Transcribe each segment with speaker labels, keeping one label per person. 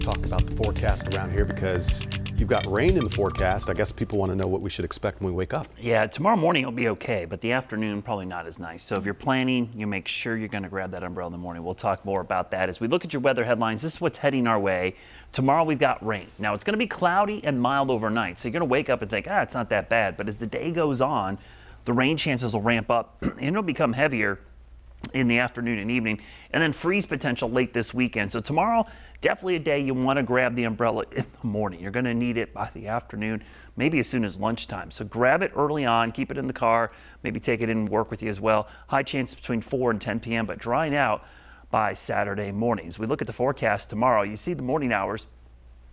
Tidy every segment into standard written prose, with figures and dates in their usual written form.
Speaker 1: Talk about the forecast around here because you've got rain in the forecast. I guess people want to know what we should expect when we wake up.
Speaker 2: Yeah, tomorrow morning it'll be okay, but the afternoon probably not as nice. So if you're planning, you make sure you're going to grab that umbrella in the morning. We'll talk more about that as we look at your weather headlines. This is what's heading our way. Tomorrow we've got rain. Now it's going to be cloudy and mild overnight, so you're going to wake up and think, it's not that bad. But as the day goes on, the rain chances will ramp up and it'll become heavier in the afternoon and evening, and then freeze potential late this weekend. So tomorrow, definitely a day you want to grab the umbrella in the morning. You're going to need it by the afternoon, maybe as soon as lunchtime. So grab it early on, keep it in the car, maybe take it in and work with you as well. High chance between 4 and 10 p.m., but drying out by Saturday morning. As we look at the forecast tomorrow, you see the morning hours,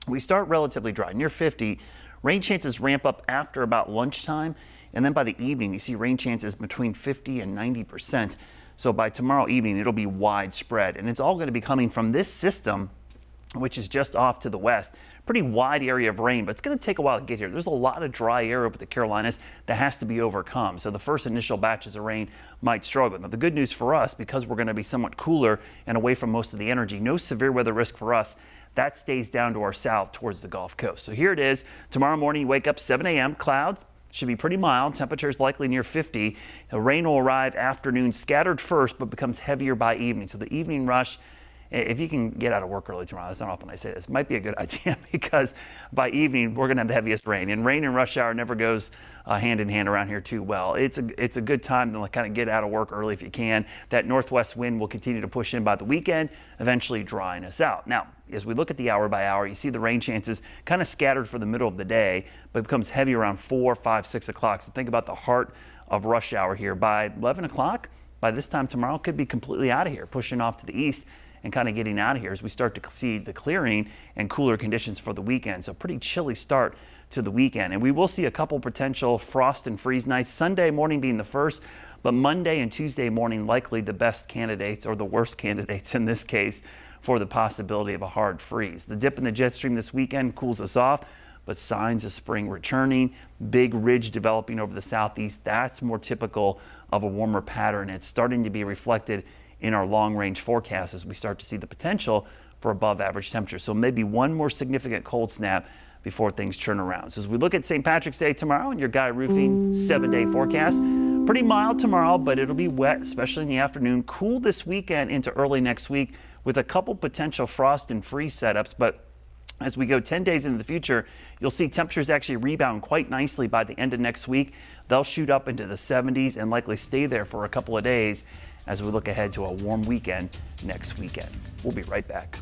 Speaker 2: we start relatively dry, near 50. Rain chances ramp up after about lunchtime, and then by the evening, you see rain chances between 50 and 90%. So by tomorrow evening, it'll be widespread, and it's all going to be coming from this system, which is just off to the west. Pretty wide area of rain, but it's going to take a while to get here. There's a lot of dry air over the Carolinas that has to be overcome. So the first initial batches of rain might struggle. Now, the good news for us, because we're going to be somewhat cooler and away from most of the energy, no severe weather risk for us. That stays down to our south towards the Gulf Coast. So here it is. Tomorrow morning, you wake up 7 a.m. Clouds. Should be pretty mild. Temperatures likely near 50. The rain will arrive afternoon, scattered first, but becomes heavier by evening. So the evening rush, if you can get out of work early tomorrow, that's not often I say this, might be a good idea because by evening we're going to have the heaviest rain. And rain and rush hour never goes hand in hand around here too well. It's a good time to kind of get out of work early if you can. That northwest wind will continue to push in by the weekend, eventually drying us out. Now, as we look at the hour by hour, you see the rain chances kind of scattered for the middle of the day, but it becomes heavy around 4, 5, 6 o'clock. So think about the heart of rush hour here. By 11 o'clock, by this time tomorrow, it could be completely out of here, pushing off to the east and kind of getting out of here as we start to see the clearing and cooler conditions for the weekend. So pretty chilly start to the weekend. And we will see a couple potential frost and freeze nights, Sunday morning being the first, but Monday and Tuesday morning likely the best candidates, or the worst candidates in this case, for the possibility of a hard freeze. The dip in the jet stream this weekend cools us off, but signs of spring returning, big ridge developing over the southeast. That's more typical of a warmer pattern. It's starting to be reflected in our long-range forecast as we start to see the potential for above average temperatures. So maybe one more significant cold snap before things turn around. So as we look at St. Patrick's Day tomorrow and your Guy Roofing 7-day forecast, pretty mild tomorrow, but it'll be wet, especially in the afternoon. Cool this weekend into early next week with a couple potential frost and freeze setups. But as we go 10 days into the future, you'll see temperatures actually rebound quite nicely by the end of next week. They'll shoot up into the 70s and likely stay there for a couple of days as we look ahead to a warm weekend next weekend. We'll be right back.